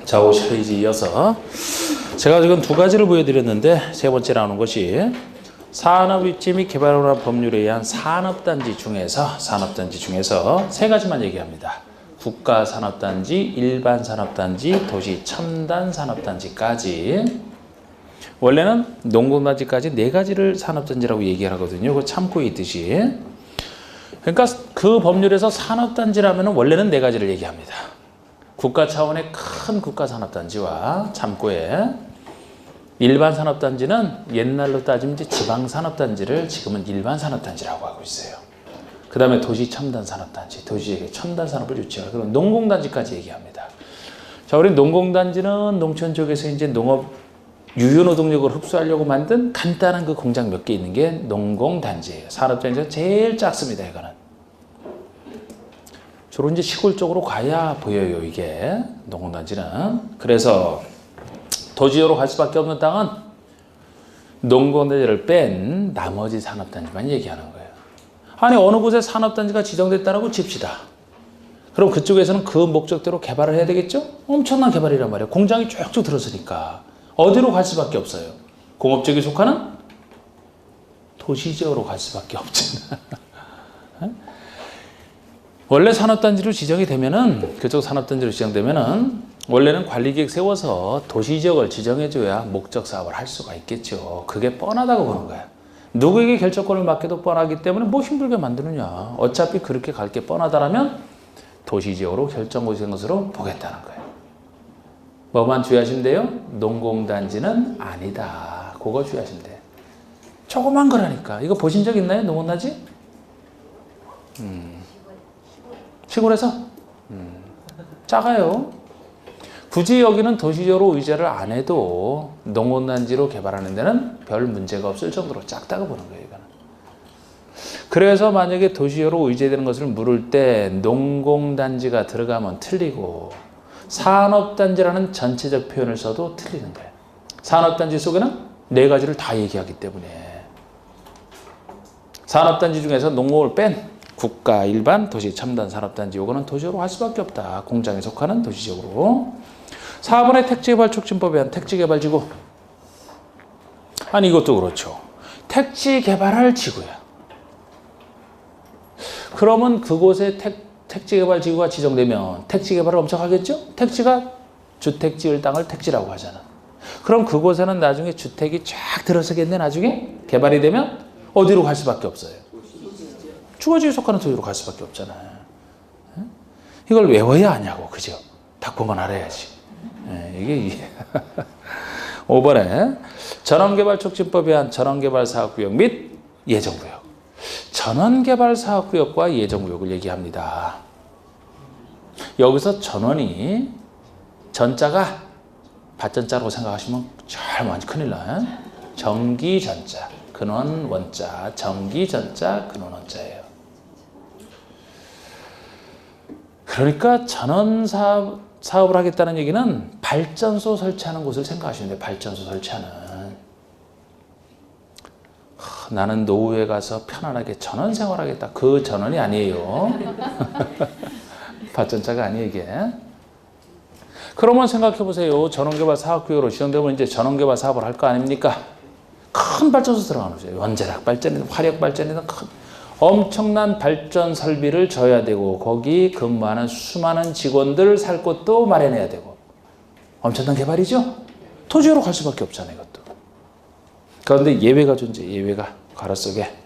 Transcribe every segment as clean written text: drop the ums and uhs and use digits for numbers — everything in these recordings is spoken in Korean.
자, 50페이지 이어서 제가 지금 두 가지를 보여드렸는데 세 번째 나오는 것이 산업입지 및 개발을 한 법률에 의한 산업단지 중에서 세 가지만 얘기합니다. 국가산업단지, 일반산업단지, 도시첨단산업단지까지. 원래는 농공단지까지 네 가지를 산업단지라고 얘기하거든요. 그거 참고 있듯이. 그러니까 그 법률에서 산업단지라면 원래는 네 가지를 얘기합니다. 국가 차원의 큰 국가산업단지와 참고에 일반산업단지는 옛날로 따지면 이제 지방산업단지를 지금은 일반산업단지라고 하고 있어요. 그 다음에 도시첨단산업단지, 도시의 첨단산업을 유치하고 그리고 농공단지까지 얘기합니다. 자, 우리 농공단지는 농촌 쪽에서 이제 농업 유효노동력을 흡수하려고 만든 간단한 그 공장 몇 개 있는 게 농공단지예요. 산업단지가 제일 작습니다. 이거는 주로 이제 시골 쪽으로 가야 보여요. 이게 농공단지는. 그래서 도지역으로 갈 수밖에 없는 땅은 농공단지를 뺀 나머지 산업단지만 얘기하는 거예요. 아니 어느 곳에 산업단지가 지정됐다라고 칩시다. 그럼 그쪽에서는 그 목적대로 개발을 해야 되겠죠? 엄청난 개발이란 말이에요. 공장이 쭉쭉 들어서니까 어디로 갈 수밖에 없어요. 공업지역에 속하는 도시지역으로 갈 수밖에 없잖아. 원래 산업단지로 지정이 되면은 그쪽 산업단지로 지정되면은 원래는 관리계획 세워서 도시지역을 지정해줘야 목적 사업을 할 수가 있겠죠. 그게 뻔하다고 보는 거야. 누구에게 결정권을 맡겨도 뻔하기 때문에 뭐 힘들게 만드느냐. 어차피 그렇게 갈 게 뻔하다라면 도시지역으로 결정고 지은 것으로 보겠다는 거예요. 뭐만 주의하시면 돼요? 농공단지는 아니다. 그거 주의하시면 돼요. 조그만 거라니까. 이거 보신 적 있나요? 농공단지? 시골에서? 작아요. 굳이 여기는 도시적으로 의제를 안 해도 농공단지로 개발하는 데는 별 문제가 없을 정도로 작다고 보는 거예요. 이거는. 그래서 만약에 도시적으로 의제되는 것을 물을 때 농공단지가 들어가면 틀리고 산업단지라는 전체적 표현을 써도 틀리는 거예요. 산업단지 속에는 네 가지를 다 얘기하기 때문에 산업단지 중에서 농공을 뺀 국가, 일반, 도시, 첨단 산업단지 요거는 도시적으로 할 수밖에 없다. 공장에 속하는 도시적으로. 4번의 택지개발촉진법에 의한 택지개발지구. 아니 이것도 그렇죠. 택지개발할 지구야. 그러면 그곳에 택지개발지구가 지정되면 택지개발을 엄청 하겠죠? 택지가 주택 지을 땅을 택지라고 하잖아. 그럼 그곳에는 나중에 주택이 쫙 들어서겠네. 나중에 개발이 되면 어디로 갈 수밖에 없어요. 주거지에 속하는 도시로 갈 수밖에 없잖아요. 이걸 외워야 하냐고, 그죠? 딱 보면 알아야지. 이게 5번에 전원개발촉진법에 의한 전원개발사업구역 및 예정구역. 전원개발사업구역과 예정구역을 얘기합니다. 여기서 전원이 전자가 밭전자라고 생각하시면 정말 큰일 나요. 전기전자, 근원 원자, 전기전자, 근원 원자예요. 그러니까 전원 사업을 하겠다는 얘기는 발전소 설치하는 곳을 생각하시면 돼요. 발전소 설치하는. 나는 노후에 가서 편안하게 전원 생활하겠다. 그 전원이 아니에요. 발전자가 아니에요, 이게. 그러면 생각해 보세요. 전원개발 사업구역으로 지정되면 이제 전원개발 사업을 할 거 아닙니까? 큰 발전소 들어가는 거죠. 원자력 발전이든 화력 발전이든 큰 엄청난 발전 설비를 져야 되고 거기 근무하는 수많은 직원들 살 곳도 마련해야 되고 엄청난 개발이죠. 토지로 갈 수밖에 없잖아요. 이것도. 그런데 예외가 존재해요. 예외가 가로 속에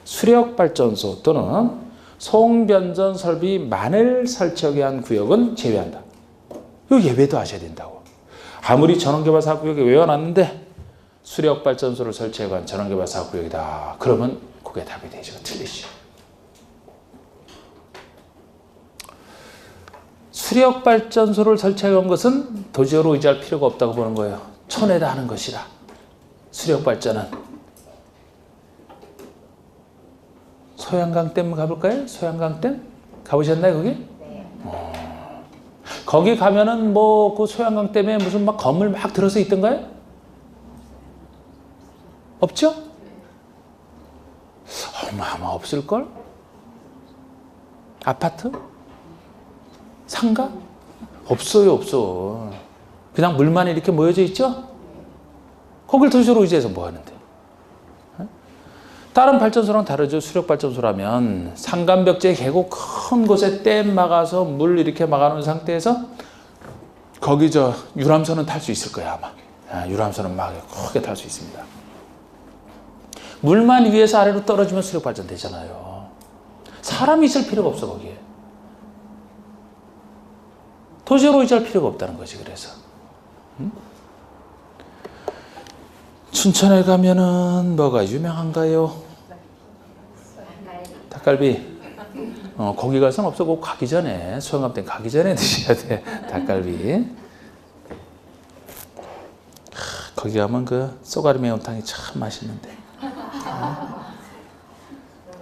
수력발전소 또는 송변전 설비만을 설치하게 한 구역은 제외한다. 이 예외도 아셔야 된다고. 아무리 전원개발 사업구역에 외워놨는데 수력발전소를 설치하고 한 전원개발 사업구역이다. 그러면 그게 답이 되죠. 틀리죠. 수력발전소를 설치한 것은 도시적으로 의지할 필요가 없다고 보는 거예요. 촌에다 하는 것이라. 수력발전은. 소양강댐 가볼까요? 소양강댐? 가보셨나요, 거기? 네. 거기 가면은 뭐 그 소양강댐에 무슨 막 건물 막 들어서 있던가요? 없죠? 아마 없을걸? 아파트? 상가? 없어요, 없어. 그냥 물만 이렇게 모여져 있죠? 거길 도시로 의지해서 뭐 하는데? 다른 발전소랑 다르죠. 수력발전소라면 산간벽제 계곡 큰 곳에 댐 막아서 물 이렇게 막아놓은 상태에서 거기 유람선은 탈 수 있을 거야 아마. 유람선은 막 크게 탈 수 있습니다. 물만 위에서 아래로 떨어지면 수력발전 되잖아요. 사람이 있을 필요가 없어 거기에. 도시로 의지할 필요가 없다는 거지. 그래서 춘천에 가면은 뭐가 유명한가요? 닭갈비. 거기 가서는 없어. 꼭 가기 전에, 수영감 때 가기 전에 드셔야 돼. 닭갈비. 거기 가면 그 쏘가리 매운탕이 참 맛있는데.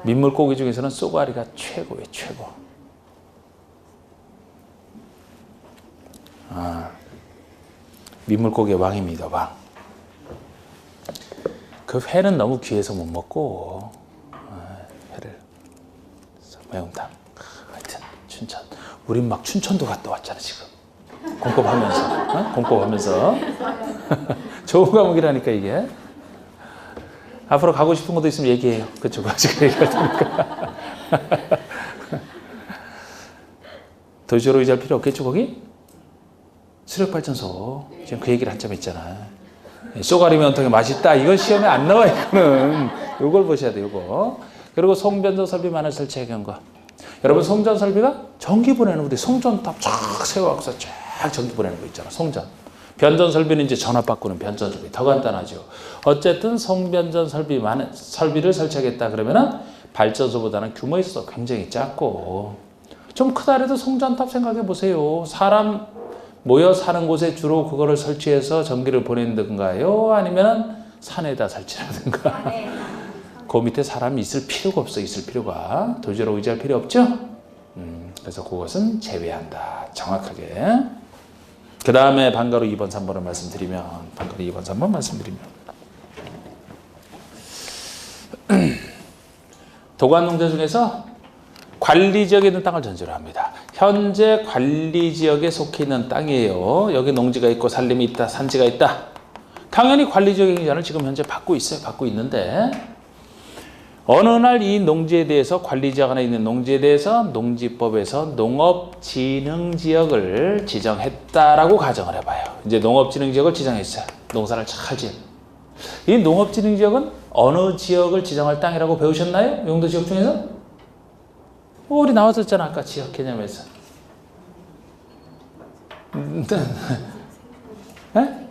민물고기 중에서는 쏘가리가 최고예요, 최고. 민물고기의 왕입니다, 왕. 그 회는 너무 귀해서 못 먹고, 회를. 매운탕. 하여튼, 춘천. 우린 막 춘천도 갔다 왔잖아, 지금. 곰곰하면서. 곰곰하면서. 좋은 과목이라니까, 이게. 앞으로 가고 싶은 것도 있으면 얘기해요. 그쪽 아직 얘기할 테니까. 도시로 의지할 필요 없겠죠, 거기? 수력발전소. 지금 그 얘기를 한참 했잖아. 쏘가리 매운탕이 맛있다. 이건 시험에 안 나와, 이거는. 요걸 보셔야 돼, 요거. 그리고 송변전 설비 만을 설치해 간 거. 여러분, 송전 설비가 전기 보내는 우리 송전탑 쫙 세워갖고서 쫙 전기 보내는 거 있잖아, 송전. 변전 설비는 이제 전압 바꾸는 변전 설비. 더 간단하죠. 어쨌든 송변전 설비를 설치하겠다 그러면은 발전소보다는 규모에 있어서 굉장히 작고, 좀 크다 해도 송전탑 생각해 보세요. 사람 모여 사는 곳에 주로 그거를 설치해서 전기를 보낸든가요? 아니면 산에다 설치하든가. 그 밑에 사람이 있을 필요가 없어. 있을 필요가. 도시로 의지할 필요 없죠? 그래서 그것은 제외한다. 정확하게. 그 다음에 방가루 2번, 3번을 말씀드리면, 방가루 2번, 3번 말씀드리면, 도관농자 중에서 관리지역에 있는 땅을 전제로 합니다. 현재 관리지역에 속해 있는 땅이에요. 여기 농지가 있고 산림이 있다, 산지가 있다. 당연히 관리지역 행위자를 지금 현재 받고 있어요. 받고 있는데, 어느 날 이 농지에 대해서, 관리지역 안에 있는 농지에 대해서 농지법에서 농업진흥지역을 지정했다라고 가정을 해봐요. 이제 농업진흥지역을 지정했어요. 농사를 잘 지은. 이 농업진흥지역은 어느 지역을 지정할 땅이라고 배우셨나요? 용도지역 중에서? 우리 나왔었잖아, 아까 지역 개념에서. 네?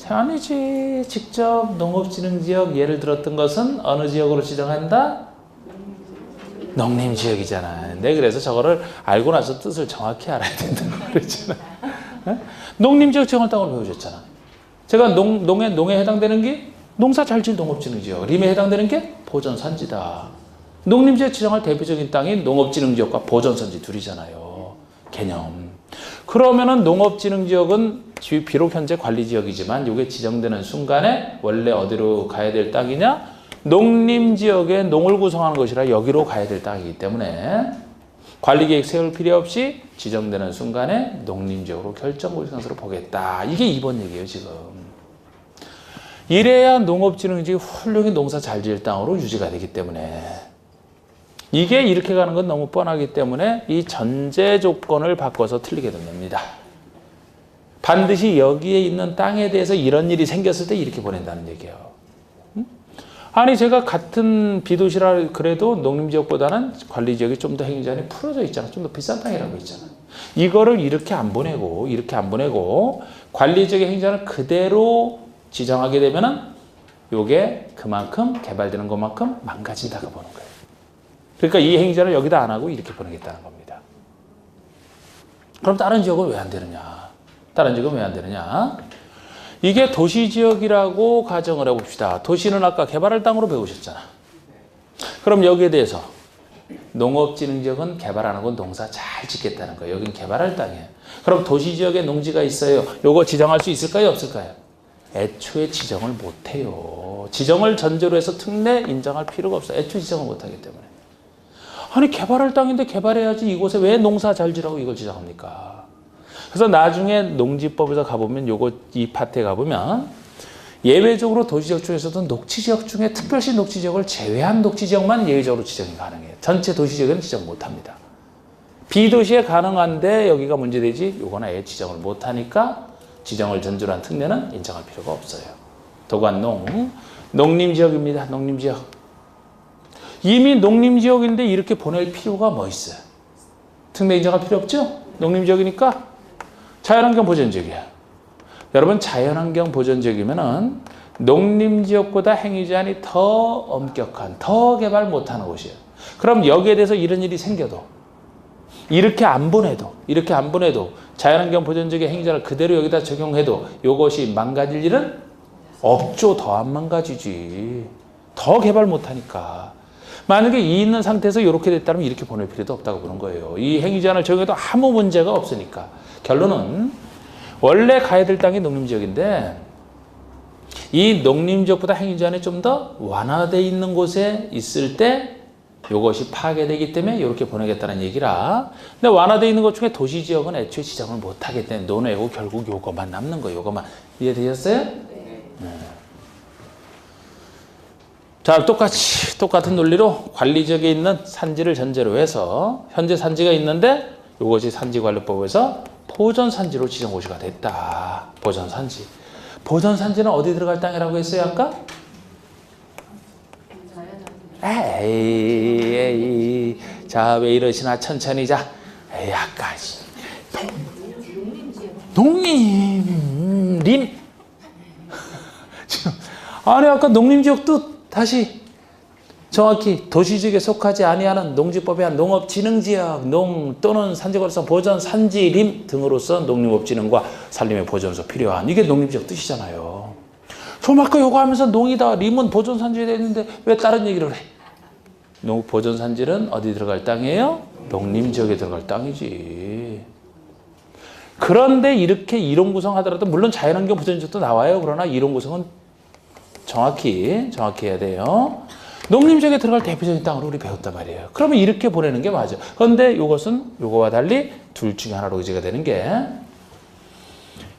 아니지. 직접 농업진흥지역 예를 들었던 것은 어느 지역으로 지정한다? 농림지역이잖아. 네, 그래서 저거를 알고 나서 뜻을 정확히 알아야 된다고 그랬잖아. 네? 농림지역 지정할 땅으로 배우셨잖아. 제가 농에 해당되는 게 농사 잘 지을 농업진흥지역, 림에 해당되는 게 보전산지다. 농림지역 지정할 대표적인 땅이 농업진흥지역과 보전산지 둘이잖아요. 개념. 그러면은 농업진흥지역은 비록 현재 관리지역이지만 이게 지정되는 순간에 원래 어디로 가야 될 땅이냐? 농림지역에 농을 구성하는 것이라 여기로 가야 될 땅이기 때문에 관리계획 세울 필요 없이 지정되는 순간에 농림지역으로 결정구역으로 보겠다. 이게 2번 얘기예요, 지금. 이래야 농업진흥지역이 훌륭히 농사 잘 지을 땅으로 유지가 되기 때문에, 이게 이렇게 가는 건 너무 뻔하기 때문에 이 전제 조건을 바꿔서 틀리게 됩니다. 반드시 여기에 있는 땅에 대해서 이런 일이 생겼을 때 이렇게 보낸다는 얘기예요. 아니, 제가 같은 비도시라 그래도 농림지역보다는 관리지역이 좀 더 행정이 풀어져 있잖아. 좀 더 비싼 땅이라고 있잖아. 이거를 이렇게 안 보내고 관리지역의 행정을 그대로 지정하게 되면은 요게 그만큼 개발되는 것만큼 망가진다고 보는 거예요. 그러니까 이 행정을 여기다 안 하고 이렇게 보내겠다는 겁니다. 그럼 다른 지역은 왜 안 되느냐? 이게 도시지역이라고 가정을 해봅시다. 도시는 아까 개발할 땅으로 배우셨잖아. 그럼 여기에 대해서 농업진흥지역은 개발 안 하고 농사 잘 짓겠다는 거예요. 여긴 개발할 땅이에요. 그럼 도시지역에 농지가 있어요. 요거 지정할 수 있을까요? 없을까요? 애초에 지정을 못해요. 지정을 전제로 해서 특례 인정할 필요가 없어요. 애초에 지정을 못하기 때문에. 아니, 개발할 땅인데 개발해야지 이곳에 왜 농사 잘 지라고 이걸 지정합니까? 그래서 나중에 농지법에서 가보면 이 파트에 가보면 예외적으로 도시지역 중에서도 녹지지역 중에 특별시 녹지지역을 제외한 녹지지역만 예외적으로 지정이 가능해요. 전체 도시지역은 지정 못합니다. 비도시에 가능한데 여기가 문제되지 요거는 아예 지정을 못하니까 지정을 전제로 한 특례는 인정할 필요가 없어요. 도관농, 농림지역입니다. 농림지역. 이미 농림지역인데 이렇게 보낼 필요가 뭐 있어요? 특례 인정할 필요 없죠? 농림지역이니까 자연환경 보전지역이야. 여러분 자연환경 보전지역이면은 농림지역보다 행위제한이 더 엄격한, 더 개발 못하는 곳이에요. 그럼 여기에 대해서 이런 일이 생겨도 이렇게 안 보내도 자연환경 보전지역의 행위제한을 그대로 여기다 적용해도 이것이 망가질 일은 없죠. 더 안 망가지지. 더 개발 못하니까. 만약에 이 있는 상태에서 이렇게 됐다면 이렇게 보낼 필요도 없다고 보는 거예요. 이 행위제한을 적용해도 아무 문제가 없으니까. 결론은 원래 가야 될 땅이 농림지역인데 이 농림지역보다 행위제한이 좀 더 완화되어 있는 곳에 있을 때 이것이 파괴되기 때문에 이렇게 보내겠다는 얘기라. 근데 완화되어 있는 것 중에 도시지역은 애초에 지정을 못하기 때문에 논외고 결국 요것만 남는 거예요. 요것만. 이해되셨어요? 네. 자, 똑같은 논리로 관리지역에 있는 산지를 전제로 해서 현재 산지가 있는데 이것이 산지관리법에서 보전산지로 지정고시가 됐다. 보전산지. 보전산지는 어디 들어갈 땅이라고 했어요, 아까? 에이. 자, 왜 이러시나, 천천히 자. 에이, 아까. 농림. 아니, 아까 농림지역도 다시 정확히 도시지역에 속하지 아니하는 농지법에 한 농업진흥지역, 농 또는 산지관리성 보전, 산지림 등으로서 농림업진흥과 산림의 보전에서 필요한 이게 농림지역 뜻이잖아요. 그럼 아까 요거 하면서 농이다, 림은 보전산지에 됐는데 왜 다른 얘기를 해? 보전산지는 어디 들어갈 땅이에요? 농림지역에 들어갈 땅이지. 그런데 이렇게 이론 구성하더라도 물론 자연환경 보전지역도 나와요. 그러나 이론 구성은 정확히 해야 돼요. 농림지역에 들어갈 대표적인 땅으로 우리 배웠단 말이에요. 그러면 이렇게 보내는 게 맞아. 그런데 이것은 이거와 달리 둘 중에 하나로 의지가 되는 게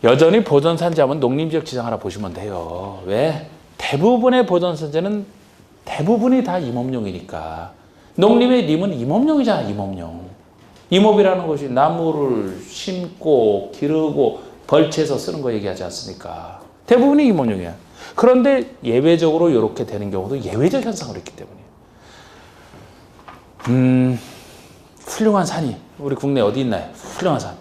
여전히 보전산지하면 농림지역 지정 하나 보시면 돼요. 왜? 대부분의 보전산지는 대부분이 다 임업용이니까. 농림의 림은 임업용이잖아. 임업용. 임업이라는 것이 나무를 심고 기르고 벌채해서 쓰는 거 얘기하지 않습니까? 대부분이 임업용이야. 그런데 예외적으로 이렇게 되는 경우도 예외적 현상으로 있기 때문이에요. 훌륭한 산이 우리 국내 어디 있나요? 훌륭한 산.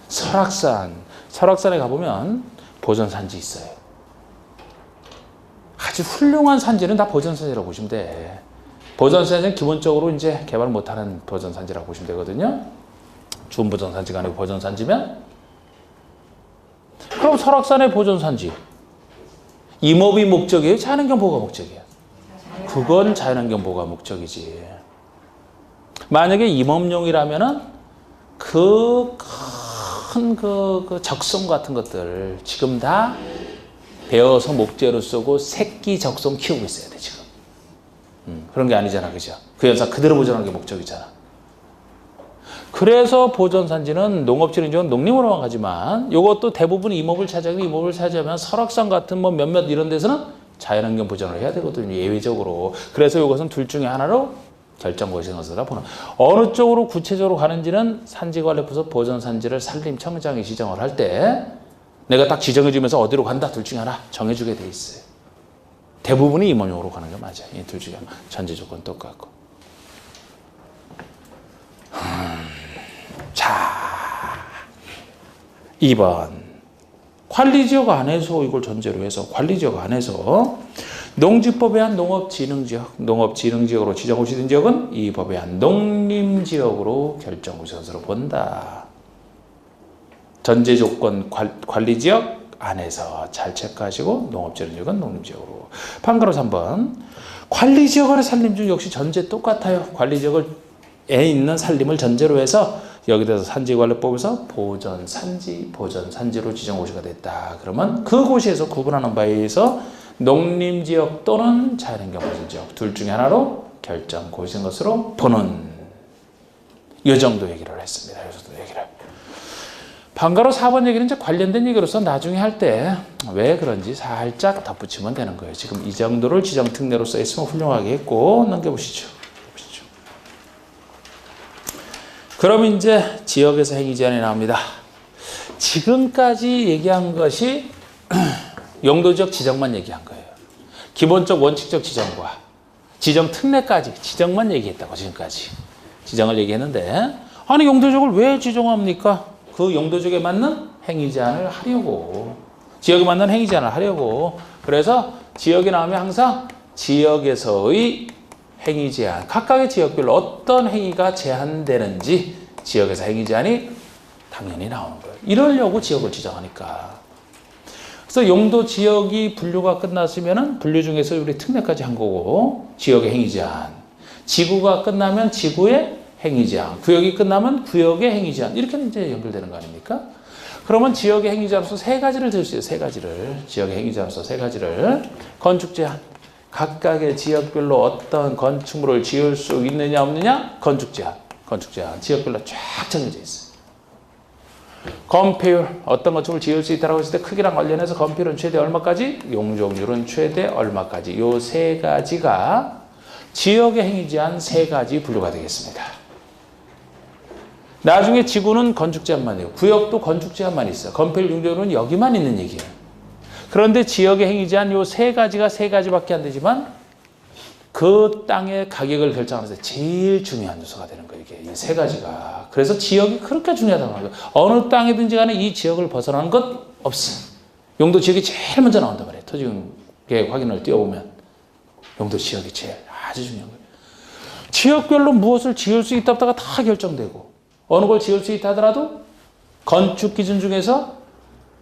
설악산. 설악산에 가보면 보전산지 있어요. 아주 훌륭한 산지는 다 보전산지라고 보시면 돼. 보전산지는 기본적으로 이제 개발 못하는 보전산지라고 보시면 되거든요. 준보전산지가 아니고 보전산지면 그럼 설악산의 보전산지 임업이 목적이에요? 자연환경 보호가 목적이에요? 그건 자연환경 보호가 목적이지. 만약에 임업용이라면은 그 큰 적송 같은 것들 지금 다 베어서 목재로 쓰고 새끼 적송 키우고 있어야 돼, 지금. 그런 게 아니잖아, 그죠? 그 현상 그대로 보존하는 게 목적이잖아. 그래서 보전산지는 농업진흥지역은 농림으로만 가지만 이것도 대부분 임업을 차지하면 설악산 같은 뭐 몇몇 이런 데서는 자연환경 보전을 해야 되거든요. 예외적으로. 그래서 이것은 둘 중에 하나로 결정고시에서 보는. 어느 쪽으로 구체적으로 가는지는 산지관리법에서 보전산지를 산림청장이 지정을 할 때 내가 딱 지정해주면서 어디로 간다 둘 중에 하나 정해주게 돼 있어요. 대부분이 임업용으로 가는 게 맞아요. 이 둘 중에 하나. 전제 조건 똑같고. 자, 2번. 관리지역 안에서 이걸 전제로 해서 관리지역 안에서 농지법에 한 농업진흥지역으로 지정고시된 지역은 이 법에 한 농림지역으로 결정고시선수로 본다. 전제조건 관리지역 안에서 잘 체크하시고 농업진흥지역은 농림지역으로. 판가로 3번. 관리지역 안에 산림중 역시 전제 똑같아요. 관리지역에 있는 산림을 전제로 해서 여기 대해서 산지관리법에서 보전산지로 지정고시가 됐다. 그러면 그곳에서 구분하는 바에 의해서 농림지역 또는 자연환경 보전지역 둘 중에 하나로 결정고시인 것으로 보는 이 정도 얘기를 했습니다. 이 정도 얘기를. 방가로 4번 얘기는 이제 관련된 얘기로서 나중에 할 때 왜 그런지 살짝 덧붙이면 되는 거예요. 지금 이 정도를 지정특례로 써 있으면 훌륭하게 했고 넘겨보시죠. 그럼 이제 지역에서 행위 제한이 나옵니다. 지금까지 얘기한 것이 용도적 지정만 얘기한 거예요. 기본적 원칙적 지정과 지정 특례까지 지정만 얘기했다고 지금까지 지정을 얘기했는데 아니 용도적을 왜 지정합니까? 그 용도적에 맞는 행위 제한을 하려고 지역에 맞는 행위 제한을 하려고 그래서 지역이 나오면 항상 지역에서의 행위 제한 각각의 지역별로 어떤 행위가 제한되는지 지역에서 행위 제한이 당연히 나오는 거예요. 이러려고 지역을 지정하니까. 그래서 용도 지역이 분류가 끝났으면은 분류 중에서 우리 특례까지 한 거고 지역의 행위 제한. 지구가 끝나면 지구의 행위 제한. 구역이 끝나면 구역의 행위 제한. 이렇게 이제 연결되는 거 아닙니까? 그러면 지역의 행위 제한으로서 세 가지를 들 수 있어요. 세 가지를. 지역의 행위 제한으로서 세 가지를. 건축 제한. 각각의 지역별로 어떤 건축물을 지을 수 있느냐 없느냐? 건축 제한. 건축 제한. 지역별로 쫙 정해져 있어요. 건폐율, 어떤 건축을 지을 수 있다고 했을 때 크기랑 관련해서 건폐율은 최대 얼마까지? 용적률은 최대 얼마까지? 요 세 가지가 지역의 행위 제한 세 가지 분류가 되겠습니다. 나중에 지구는 건축 제한만 해요. 구역도 건축 제한만 있어요. 건폐율, 용적률은 여기만 있는 얘기예요. 그런데 지역의 행위 제한 요 세 가지가 세 가지밖에 안 되지만 그 땅의 가격을 결정하면서 제일 중요한 요소가 되는 거예요. 이게 이 세 가지가. 그래서 지역이 그렇게 중요하다고 하는 거예요. 어느 땅이든지 간에 이 지역을 벗어나는 것 없어. 용도 지역이 제일 먼저 나온단 말이에요. 토지계획 확인을 띄워보면 용도 지역이 제일 아주 중요한 거예요. 지역별로 무엇을 지을 수 있다 없다가 다 결정되고 어느 걸 지을 수 있다 하더라도 건축 기준 중에서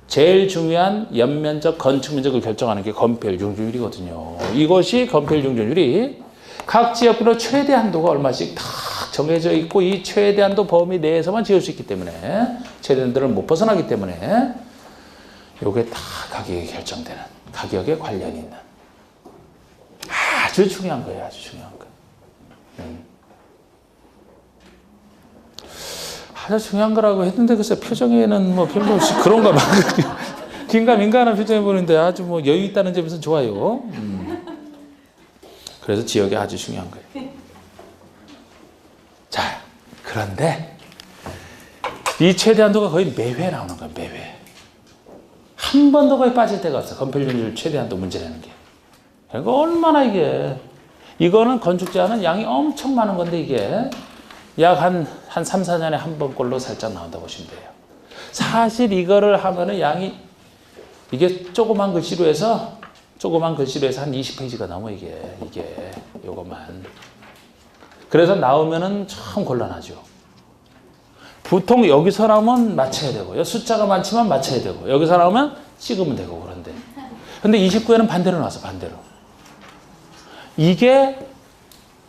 제일 중요한 연면적 건축 면적을 결정하는 게 건폐율 용적률이거든요. 이것이 건폐율 용적률이 각 지역별로 최대 한도가 얼마씩 다 정해져 있고 이 최대 한도 범위 내에서만 지을 수 있기 때문에 최대 한도를 못 벗어나기 때문에 이게 다 가격이 결정되는 가격에 관련이 있는 아주 중요한 거예요. 아주 중요한 거. 아주 중요한 거라고 했는데 글쎄 표정에는 뭐 별로 그런가 봐. 긴가민가한 표정이 보이는데 아주 뭐 여유 있다는 점에서 좋아요. 그래서 지역이 아주 중요한 거예요. 자, 그런데 이 최대 한도가 거의 매회 나오는 거예요. 매회. 한 번도 거의 빠질 데가 없어. 건폐율 최대 한도 문제라는 게. 그러니까 얼마나 이게 이거는 건축 제한은 양이 엄청 많은 건데 이게 약 한 3, 4년에 한 번꼴로 살짝 나온다고 보시면 돼요. 사실 이거를 하면은 양이 이게 조그만 글씨로 해서 한 20페이지가 넘어 이게 요것만. 그래서 나오면은 참 곤란하죠. 보통 여기서 나오면 맞춰야 되고 숫자가 많지만 맞춰야 되고 여기서 나오면 찍으면 되고 그런데 근데 29회는 반대로 나와서 반대로. 이게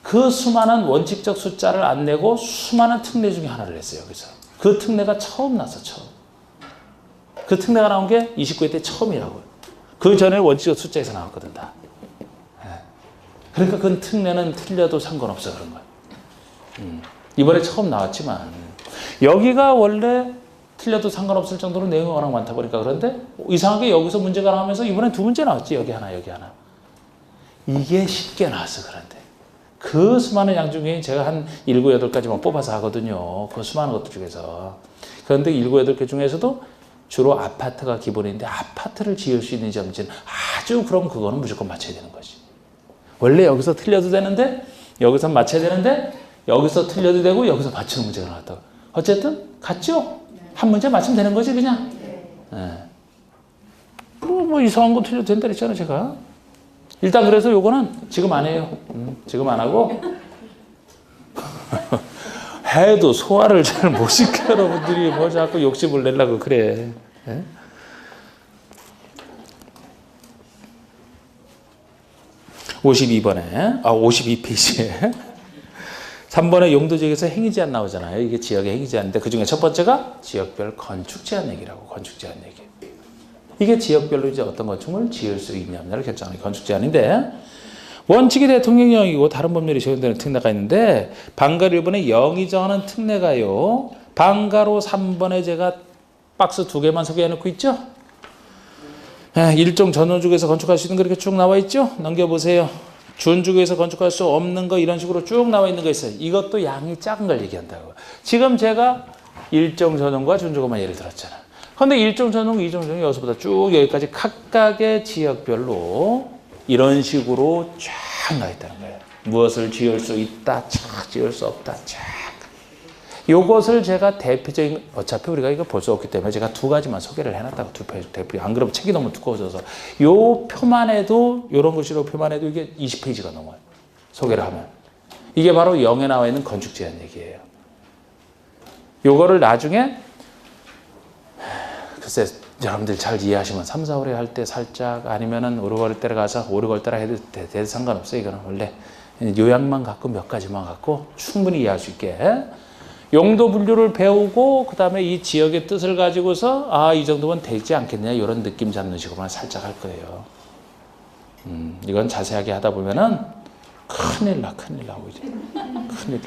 그 수많은 원칙적 숫자를 안 내고 수많은 특례 중에 하나를 했어요. 여기서. 그 특례가 처음 났어. 처음. 그 특례가 나온 게 29회 때 처음이라고요. 그 전에 원칙적 숫자에서 나왔거든 다. 그러니까 그 특례는 틀려도 상관없어 그런 거야. 이번에 처음 나왔지만 여기가 원래 틀려도 상관없을 정도로 내용이 워낙 많다 보니까 그런데 이상하게 여기서 문제가 나오면서 이번엔 두 문제 나왔지. 여기 하나 여기 하나. 이게 쉽게 나왔어. 그런데 그 수많은 양 중에 제가 한 7, 8가지만 뽑아서 하거든요. 그 수많은 것들 중에서. 그런데 7, 8개 중에서도 주로 아파트가 기본인데 아파트를 지을 수 있는지 없는지는 아주 그럼 그거는 무조건 맞춰야 되는 거지. 원래 여기서 틀려도 되는데 여기서 맞춰야 되는데 여기서 틀려도 되고 여기서 맞추는 문제가 나왔다고. 어쨌든 같죠? 한 문제 맞추면 되는 거지 그냥. 네. 뭐 이상한 거 틀려도 된다 그랬잖아요 제가. 일단 그래서 요거는 지금 안 해요. 지금 안 하고 해도 소화를 잘 못 시켜. 여러분들이 뭐 자꾸 욕심을 내려고 그래. 네? 52번에 52페이지에 3번에 용도 지역에서 행위 제한 나오잖아요. 이게 지역의 행위 제한인데 그중에 첫 번째가 지역별 건축 제한 얘기라고. 건축 제한 얘기. 이게 지역별로 이제 어떤 건축을 지을 수 있냐 없냐를 결정하는 건축 제한인데 원칙이 대통령령이고 다른 법률이 적용되는 특례가 있는데 방가로 1번에 영이 정하는 특례가요. 방가로 3번에 제가 박스 2개만 소개해놓고 있죠? 일종 전원주택에서 건축할 수 있는 거 이렇게 쭉 나와 있죠? 넘겨보세요. 준주택에서 건축할 수 없는 거 이런 식으로 쭉 나와 있는 거 있어요. 이것도 양이 작은 걸 얘기한다고. 지금 제가 일종 전원과 준주택만 예를 들었잖아. 근데 일종 전원, 이종 전원 여기서부터 쭉 여기까지 각각의 지역별로 이런 식으로 쫙 나와 있다는 거예요. 무엇을 지을 수 있다, 지을 수 없다, 요것을 제가 대표적인, 어차피 우리가 이거 볼 수 없기 때문에 제가 2가지만 소개를 해놨다고, 2페이지 대표. 안 그러면 책이 너무 두꺼워져서. 요 표만 해도, 요런 글씨로 표만 해도 이게 20페이지가 넘어요. 소개를 하면. 이게 바로 0에 나와 있는 건축 제한 얘기예요. 요거를 나중에, 글쎄, 여러분들 잘 이해하시면 3, 4, 5회 할 때 살짝 아니면은 오르골 때려 가서 오르골 따라 해도 돼도 상관없어요. 이거는 원래 요약만 갖고 몇 가지만 갖고 충분히 이해할 수 있게. 용도 분류를 배우고 그다음에 이 지역의 뜻을 가지고서 이 정도면 되지 않겠냐 이런 느낌 잡는 식으로만 살짝 할 거예요. 이건 자세하게 하다 보면은 큰일 나고 이제 큰일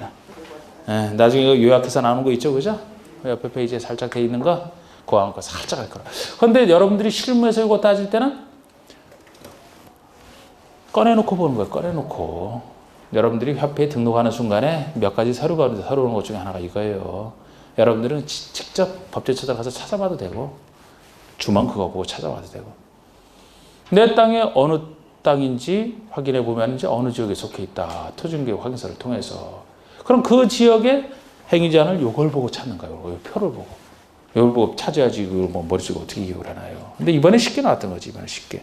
나. 나중에 이거 요약해서 나오는 거 있죠, 그죠? 옆에 페이지에 살짝 돼 있는 거 그거 살짝 할 거라. 그런데 여러분들이 실무에서 이거 따질 때는 꺼내놓고 보는 거예요. 꺼내놓고. 여러분들이 협회에 등록하는 순간에 몇 가지 서류가 오는데 서류 오는 것 중에 하나가 이거예요. 여러분들은 직접 법제처장 가서 찾아봐도 되고 주만 그거 보고 찾아봐도 되고 내 땅에 어느 땅인지 확인해 보면 이제 어느 지역에 속해 있다. 토지개혁 확인서를 통해서. 그럼 그 지역의 행위자는 요걸 보고 찾는 거예요. 요 표를 보고. 요걸 보고 찾아야지 이걸 뭐 머릿속에 어떻게 기억을 하나요. 근데 이번에 쉽게 나왔던 거지. 이번에 쉽게.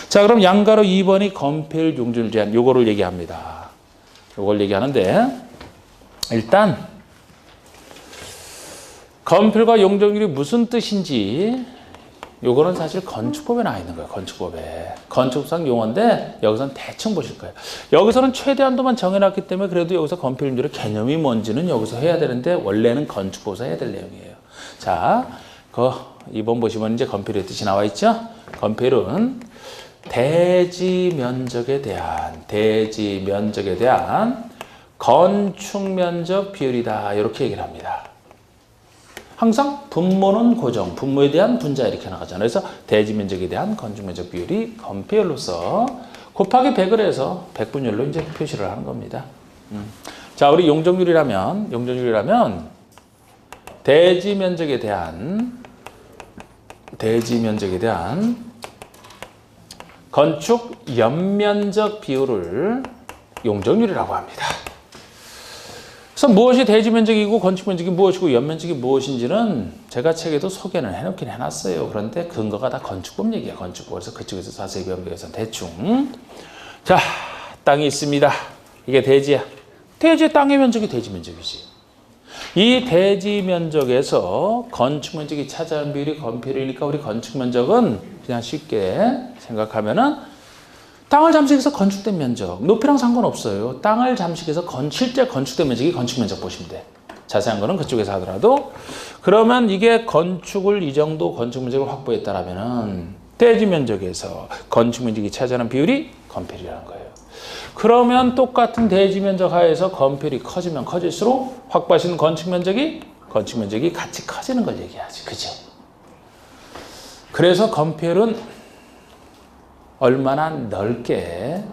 자, 그럼 양가로 2번이 건폐율 용적률 제한 요거를 얘기합니다. 요걸 얘기하는데 일단 건폐율과 용적률이 무슨 뜻인지 요거는 사실 건축법에 나와 있는 거예요. 건축법에. 건축상 용어인데 여기서는 대충 보실 거예요. 여기서는 최대한도만 정해놨기 때문에 그래도 여기서 건폐율의 개념이 뭔지는 여기서 해야 되는데 원래는 건축법에서 해야 될 내용이에요. 자, 2번 보시면 이제 건폐율의 뜻이 나와 있죠. 건폐율은 대지 면적에 대한 건축 면적 비율이다. 이렇게 얘기를 합니다. 항상 분모는 고정, 분모에 대한 분자 이렇게 나가잖아요. 그래서 대지 면적에 대한 건축 면적 비율이 건폐율로서 곱하기 100을 해서 100분율로 이제 표시를 하는 겁니다. 자, 우리 용적률이라면 대지 면적에 대한 건축 연면적 비율을 용적률이라고 합니다. 그래서 무엇이 대지 면적이고 건축 면적이 무엇이고 연면적이 무엇인지는 제가 책에도 소개는 해놓긴 해놨어요. 그런데 근거가 다 건축법 얘기야. 건축법. 그래서 그쪽에서 자세히 배우기 위해서 대충. 자, 땅이 있습니다. 이게 대지야. 대지의 땅의 면적이 대지 면적이지. 이 대지 면적에서 건축 면적이 차지하는 비율이 건폐율이니까 우리 건축 면적은 그냥 쉽게 생각하면은 땅을 잠식해서 건축된 면적, 높이랑 상관없어요. 땅을 잠식해서 실제 건축된 면적이 건축 면적 보시면 돼. 자세한 거는 그쪽에서 하더라도 그러면 이게 건축을 이 정도 건축 면적을 확보했다라면은 대지 면적에서 건축 면적이 차지하는 비율이 건폐율이라는 거예요. 그러면 똑같은 대지 면적 하에서 건폐율이 커지면 커질수록 확보하시는 건축 면적이 같이 커지는 걸 얘기하지. 그죠? 그래서 건폐율은 얼마나 넓게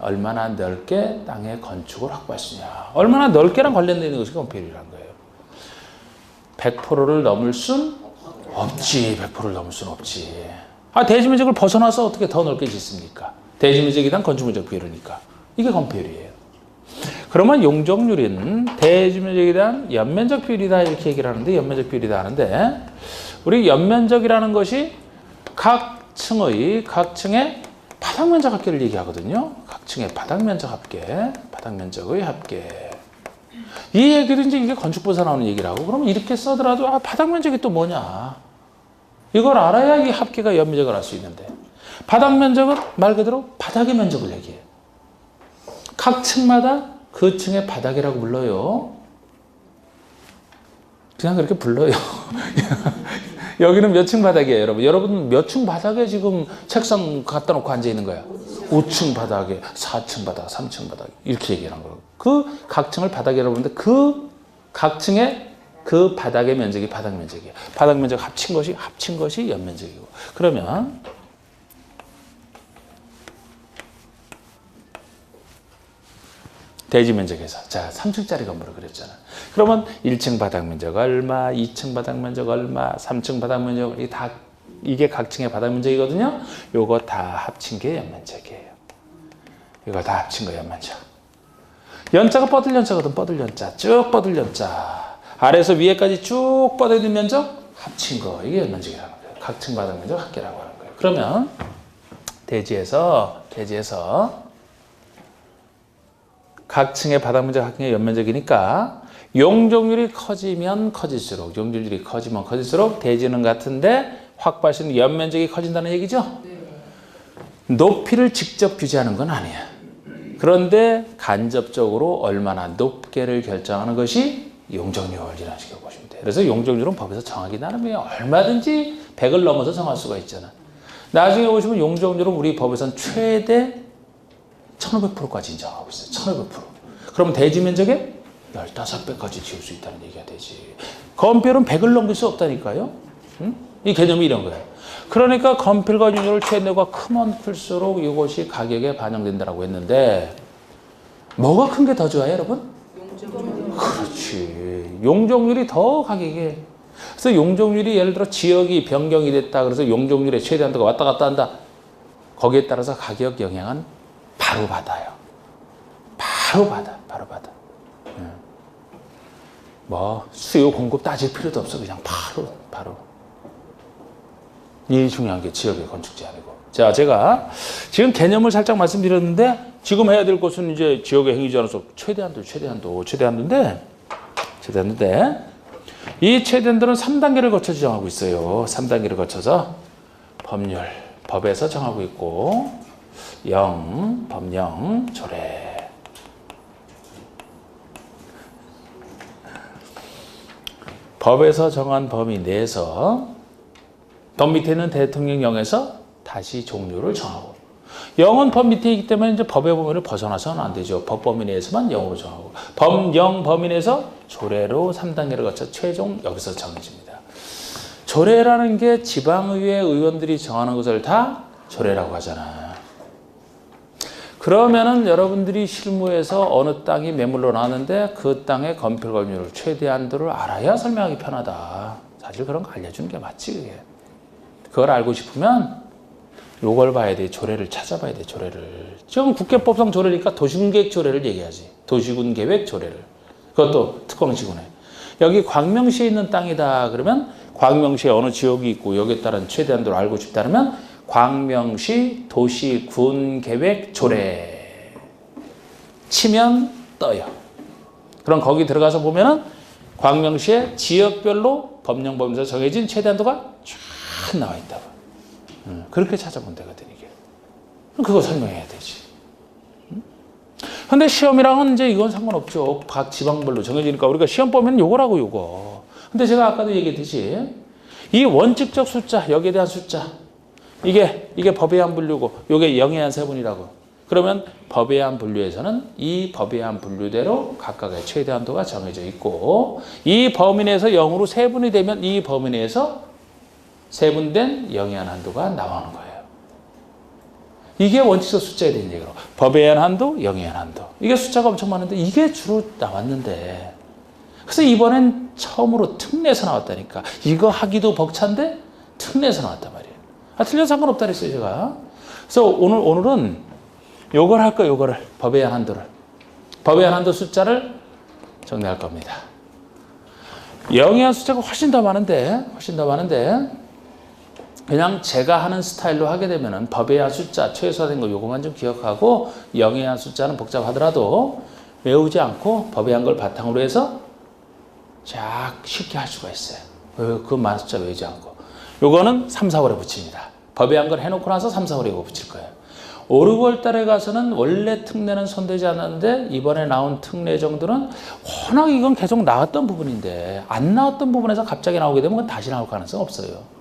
땅의 건축을 확보할 수 있냐. 얼마나 넓게랑 관련된 것이 건폐율이라는 거예요. 100%를 넘을 순 없지. 100%를 넘을 순 없지. 대지 면적을 벗어나서 어떻게 더 넓게 짓습니까? 대지 면적에 대한 건축 면적 비율이니까. 이게 건폐율이에요. 그러면 용적률은 대지 면적에 대한 연면적 비율이다 이렇게 얘기를 하는데 연면적 비율이다 하는데 우리 연면적이라는 것이 각 층의 바닥 면적 합계를 얘기하거든요. 각 층의 바닥 면적 합계, 바닥 면적의 합계. 이 얘기도 이제 이게 건축법에서 나오는 얘기라고. 그러면 이렇게 써더라도 바닥 면적이 또 뭐냐? 이걸 알아야 이 합계가 연면적을 알 수 있는데 바닥 면적은 말 그대로 바닥의 면적을 얘기해요. 각 층마다 그 층의 바닥이라고 불러요. 그냥 그렇게 불러요. 여기는 몇 층 바닥이에요, 여러분? 여러분 몇 층 바닥에 지금 책상 갖다 놓고 앉아 있는 거야? 5층 바닥에, 4층 바닥, 3층 바닥 이렇게 얘기하는 거예요. 그 각 층을 바닥이라고 하는데 그 각 층의 그 바닥의 면적이 바닥 면적이에요. 바닥 면적 합친 것이 연면적이고. 그러면 대지 면적에서 자 3층짜리 건물을 그렸잖아. 그러면 1층 바닥 면적 얼마, 2층 바닥 면적 얼마, 3층 바닥 면적 이게 각 층의 바닥 면적이거든요. 요거 다 합친 게 연면적이에요. 이걸 다 합친 거 연면적. 연자가 뻗을 연자거든. 뻗을 연자. 쭉 뻗을 연자. 아래에서 위에까지 쭉 뻗어있는 면적 합친 거. 이게 연면적이라는 거예요. 각 층 바닥 면적 합계라고 하는 거예요. 그러면 대지에서 각 층의 바닥 면적 합계의 연면적이니까 용적률이 커지면 커질수록 대지는 같은데 확보하시는 연면적이 커진다는 얘기죠? 네. 높이를 직접 규제하는 건 아니야. 그런데 간접적으로 얼마나 높게를 결정하는 것이 용적률이라는 식으로 보시면 돼요. 그래서 용적률은 법에서 정하기 나름이에요. 얼마든지 100을 넘어서 정할 수가 있잖아. 나중에 보시면 용적률은 우리 법에서는 최대 1500%까지 인정하고 있어요. 1500%. 그럼 대지 면적의 15배까지 지을 수 있다는 얘기가 되지. 건폐율은 100을 넘길 수 없다니까요. 응? 이 개념이 이런 거예요. 그러니까 건폐율과 용적률 최대가 크면 클수록 이것이 가격에 반영된다고 했는데 뭐가 큰 게 더 좋아요, 여러분? 용적률. 그렇지. 용적률이 더 가격에. 그래서 용적률이 예를 들어 지역이 변경이 됐다. 그래서 용적률의 최대 한도가 왔다 갔다 한다. 거기에 따라서 가격 영향은 바로 받아요. 바로 받아. 뭐 수요 공급 따질 필요도 없어. 그냥 바로. 이 중요한 게 지역의 건축 제한이고. 자, 제가 지금 개념을 살짝 말씀드렸는데 지금 해야 될 것은 이제 지역의 행위 제한에서 최대한도인데 이 최대한도는 3단계를 거쳐 정하고 있어요. 3단계를 거쳐서 법에서 정하고 있고 법령, 조례. 법에서 정한 범위 내에서 법 밑에는 대통령령에서 다시 종류를 정하고 영은 법 밑에 있기 때문에 이제 법의 범위를 벗어나서는 안 되죠. 법 범위 내에서만 영으로 정하고 법령 범위 내에서 조례로 3단계를 거쳐 최종 여기서 정해집니다. 조례라는 게 지방의회 의원들이 정하는 것을 다 조례라고 하잖아. 그러면은 여러분들이 실무에서 어느 땅이 매물로 나왔는데 그 땅의 건폐율 검률 최대한도를 알아야 설명하기 편하다. 사실 그런 거 알려주는 게 맞지 그게. 그걸 알고 싶으면 요걸 봐야 돼. 조례를 찾아봐야 돼. 조례를. 지금 국회법상 조례니까 도시군계획 조례를 얘기하지. 도시군계획 조례를. 그것도 특광지구네. 여기 광명시에 있는 땅이다. 그러면 광명시에 어느 지역이 있고 여기에 따른 최대한도를 알고 싶다 그러면 광명시 도시군계획 조례 치면 떠요. 그럼 거기 들어가서 보면은 광명시의 지역별로 법령 범위에서 정해진 최대한도가 쫙 나와 있다고. 그렇게 찾아본 되거든 이게. 그럼 그거 설명해야 되지. 근데 시험이랑은 이제 이건 상관없죠. 각 지방별로 정해지니까 우리가 시험 보면 요거라고 요거. 근데 제가 아까도 얘기했듯이 이 원칙적 숫자, 여기에 대한 숫자 이게 법에 의한 분류고 요게 영에 의한 세분이라고. 그러면 법에 의한 분류에서는 이 법에 의한 분류대로 각각의 최대한도가 정해져 있고 이 범위 내에서 0으로 세분이 되면 이 범위 내에서 세분된 영에 의한 한도가 나오는 거예요. 이게 원칙적 숫자에 대한 얘기로. 법에 의한 한도, 영에 의한 한도. 이게 숫자가 엄청 많은데 이게 주로 나왔는데 그래서 이번엔 처음으로 특례에서 나왔다니까. 이거 하기도 벅찬데 특례에서 나왔단 말이에요. 틀려도 상관없다 그랬어요, 제가. 그래서 오늘은 요걸 할 거예요, 요거를. 법에 의한 한도를. 법에 의한 한도 숫자를 정리할 겁니다. 영에 의한 숫자가 훨씬 더 많은데, 그냥 제가 하는 스타일로 하게 되면은 법에 의한 숫자, 최소화된 거 요거만 좀 기억하고 영에 의한 숫자는 복잡하더라도 외우지 않고 법에 의한 걸 바탕으로 해서 쫙 쉽게 할 수가 있어요. 그 많은 숫자 외우지 않고. 요거는 3, 4월에 붙입니다. 법에 의한 걸 해놓고 나서 3, 4월에 이거 붙일 거예요. 5, 6월 달에 가서는 원래 특례는 손대지 않았는데 이번에 나온 특례 정도는 워낙 이건 계속 나왔던 부분인데 안 나왔던 부분에서 갑자기 나오게 되면 그건 다시 나올 가능성 없어요.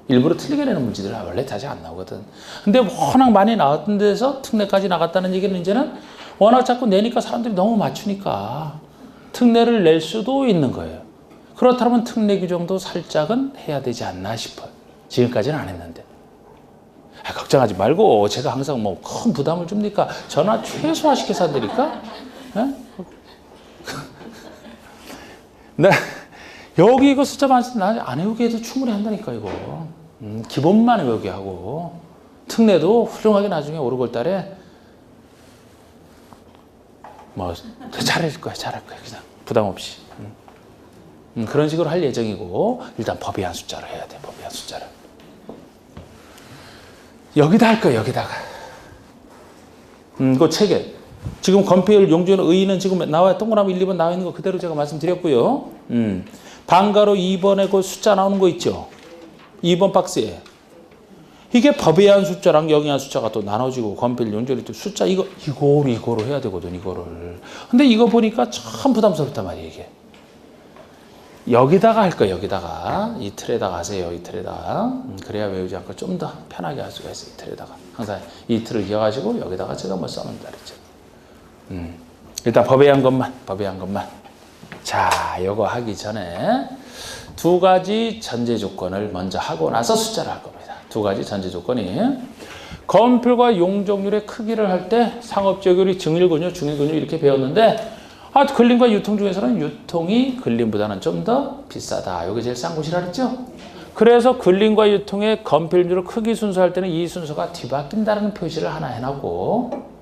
일부러 틀리게 내는 문제들은 원래 다시 안 나오거든. 근데 워낙 많이 나왔던 데서 특례까지 나갔다는 얘기는 이제는 워낙 자꾸 내니까 사람들이 너무 맞추니까 특례를 낼 수도 있는 거예요. 그렇다면 특례 규정도 살짝은 해야 되지 않나 싶어요. 지금까지는 안 했는데. 걱정하지 말고 제가 항상 뭐 큰 부담을 줍니까? 전화 최소화시켜서 안 되니까? 네. 여기 이거 숫자 많지 안 외우게 해도 충분히 한다니까 이거. 기본만 외우게 하고 특례도 훌륭하게 나중에 5, 6월 달에 뭐 잘할 거야 그냥 부담 없이. 그런 식으로 할 예정이고 일단 법의한 숫자로 해야 돼. 법의한 숫자를. 여기다 할 거야 여기다가. 그 책에 지금 건폐율 용주는 의의는 지금 나와요. 동그라미 1, 2번 나와 있는 거 그대로 제가 말씀드렸고요. 방가로 2번에 그 숫자 나오는 거 있죠. 2번 박스에. 이게 법의한 숫자랑 영의한 숫자가 또 나눠지고 건폐율 용주는 또 숫자 이거로 해야 되거든 이거를. 근데 이거 보니까 참 부담스럽단 말이에요 이게. 여기다가 할 거예요. 여기다가 이 틀에다가 하세요. 이 틀에다가. 그래야 외우지 않고 좀 더 편하게 할 수가 있어요. 이 틀에다가 항상 이 틀을 이어가지고 여기다가 제가 뭐 써놓는다 그랬죠. 일단 법의한 것만. 자, 이거 하기 전에 두 가지 전제 조건을 먼저 하고 나서 숫자를 할 겁니다. 두 가지 전제 조건이 건폐율과 용적률의 크기를 할 때 상업지역률이 증일근유, 중일근유 이렇게 배웠는데 근림과 유통 중에서는 유통이 근림보다는 좀 더 비싸다. 이게 제일 싼 곳이라 그랬죠? 그래서 근림과 유통의 건폐율 크기 순서할 때는 이 순서가 뒤바뀐다는 표시를 하나 해놨고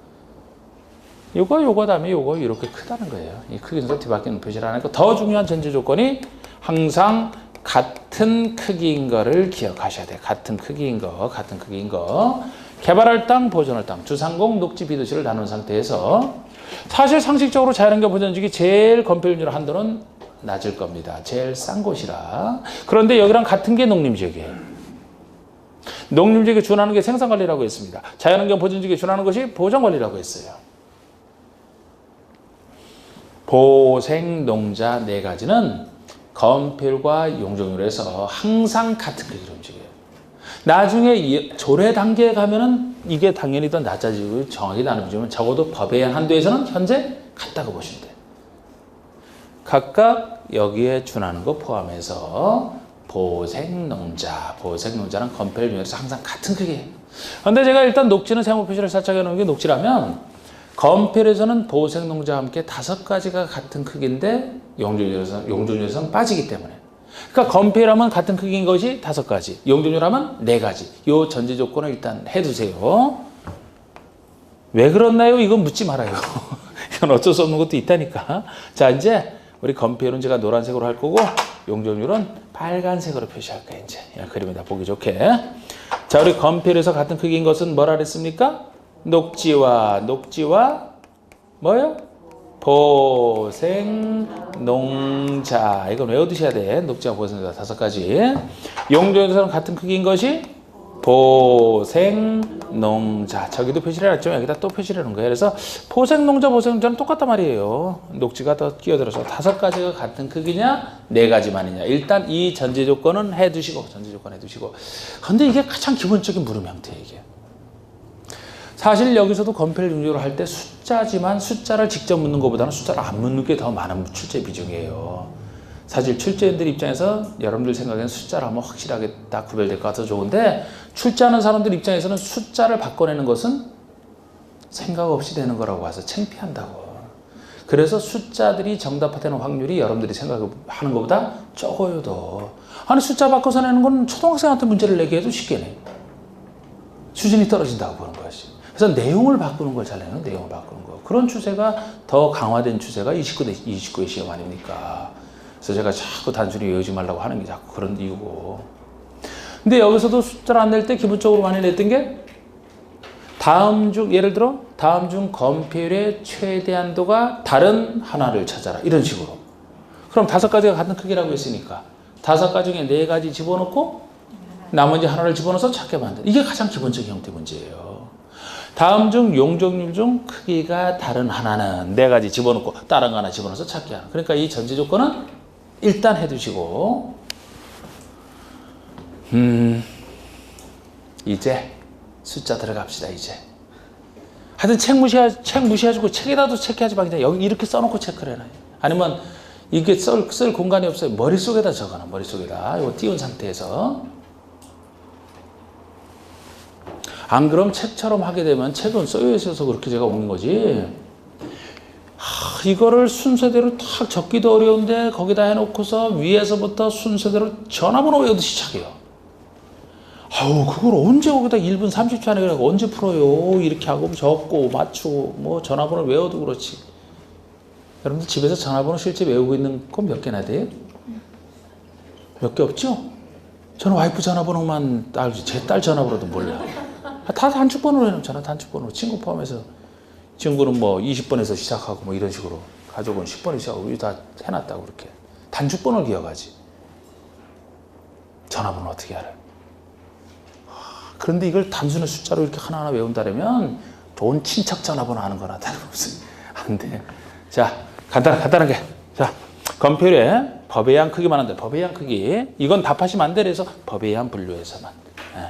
요거 다음에 요거 이렇게 크다는 거예요. 이 크기 순서 뒤바뀌는 표시를 하나 했고 더 중요한 전제 조건이 항상 같은 크기인 거를 기억하셔야 돼요. 같은 크기인 거. 개발할 땅, 보존할 땅, 주상공, 녹지, 비도시를 나눈 상태에서 사실 상식적으로 자연환경 보존지역이 제일 건폐율 한도는 낮을 겁니다. 제일 싼 곳이라. 그런데 여기랑 같은 게 농림지역이에요. 농림지역에 준하는 게 생산관리라고 했습니다. 자연환경 보존지역에 준하는 것이 보존관리라고 했어요. 보생농자 네 가지는 건폐율과 용적률에서 항상 같은 크기로 움직여요. 나중에 조례 단계에 가면은 이게 당연히 더 낮아지고 정확히 나누지만 적어도 법에 의한 한도에서는 현재 같다고 보시면 돼요. 각각 여기에 준하는 거 포함해서 보생농자는 건폐율 중에서 항상 같은 크기예요. 그런데 제가 일단 녹지는 세모 표시를 살짝 해놓은 게 녹지라면 건폐율에서는 보생농자와 함께 5가지가 같은 크기인데 용적률에서는 빠지기 때문에 그러니까 건폐율하면 같은 크기인 것이 5가지, 용적률하면 4가지. 이 전제 조건을 일단 해두세요. 왜 그렇나요? 이건 묻지 말아요. 이건 어쩔 수 없는 것도 있다니까. 자, 이제 우리 건폐율은 제가 노란색으로 할 거고 용적률은 빨간색으로 표시할 거예요. 이제 그림에다 보기 좋게. 자, 우리 건폐율에서 같은 크기인 것은 뭐라 그랬습니까? 녹지와 뭐요? 보생농자. 이건 외워두셔야 돼. 녹지와 보생농자 5가지. 용적률에서는 같은 크기인 것이 보생농자. 저기도 표시를 해놨지만 여기다 또 표시를 해놓은 거예요. 그래서 보생농자는 똑같단 말이에요. 녹지가 더 끼어들어서 5가지가 같은 크기냐 4가지만이냐. 일단 이 전제 조건은 해두시고 근데 이게 가장 기본적인 물음 형태예요. 이게. 사실 여기서도 건폐율 용적률을 할 때 숫자지만 숫자를 직접 묻는 것보다는 숫자를 안 묻는 게 더 많은 출제 비중이에요. 사실 출제인들 입장에서 여러분들 생각에는 숫자를 하면 확실하게 다 구별될 것 같아서 좋은데 출제하는 사람들 입장에서는 숫자를 바꿔내는 것은 생각 없이 되는 거라고 봐서 창피한다고. 그래서 숫자들이 정답화되는 확률이 여러분들이 생각하는 것보다 적어요 더. 아니 숫자 바꿔서 내는 건 초등학생한테 문제를 내게 해도 쉽게 내. 수준이 떨어진다고 보는 것이. 그래서 내용을 바꾸는 걸 잘 내는 내용을 바꾸는 거. 그런 추세가 더 강화된 추세가 29의 시험 아닙니까? 그래서 제가 자꾸 단순히 외우지 말라고 하는 게 자꾸 그런 이유고. 근데 여기서도 숫자를 안 낼 때 기본적으로 많이 냈던 게 예를 들어 다음 중 건폐율의 최대한도가 다른 하나를 찾아라. 이런 식으로. 그럼 5가지가 같은 크기라고 했으니까 5가지 중에 4가지 집어넣고 나머지 하나를 집어넣어서 찾게 만든. 이게 가장 기본적인 형태 문제예요. 다음 중 용적률 중 크기가 다른 하나는 4가지 집어넣고 다른 거 하나 집어넣어서 찾게 하는. 그러니까 이 전제 조건은 일단 해두시고 이제 숫자 들어갑시다. 이제 하여튼 책 무시하시고 책에다도 체크하지 마. 그냥 여기 이렇게 써놓고 체크를 해놔요. 아니면 이게 쓸 공간이 없어요. 머릿속에다 적어놔. 머릿속에다. 이거 띄운 상태에서. 안 그럼 책처럼 하게 되면 책은 써여 있어서 그렇게 제가 옮긴 거지. 이거를 순서대로 탁 적기도 어려운데 거기다 해놓고서 위에서부터 순서대로 전화번호 외우듯이 시작해요. 아우 그걸 언제 거기다 1분 30초 안에 그래 언제 풀어요. 이렇게 하고 적고 맞추고 뭐 전화번호 외워도 그렇지. 여러분들 집에서 전화번호 실제 외우고 있는 건 몇 개나 돼요? 몇 개 없죠? 저는 와이프 전화번호만 알지 제 딸 전화번호도 몰라. 다 단축번호로 해놓잖아. 단축번호. 친구 포함해서. 친구는 뭐 20번에서 시작하고 뭐 이런 식으로. 가족은 10번에 시작하고 이거 다 해놨다고 그렇게. 단축번호를 기억하지. 전화번호 어떻게 알아요? 그런데 이걸 단순한 숫자로 이렇게 하나하나 외운다면 좋은 친척 전화번호 아는 거나 다름없어요. 안 돼. 자, 간단하게. 자, 검표에 법에 의한 크기만 한데 법에 의한 크기. 이건 답하시면 안 돼. 그래서 법에 의한 분류에서만.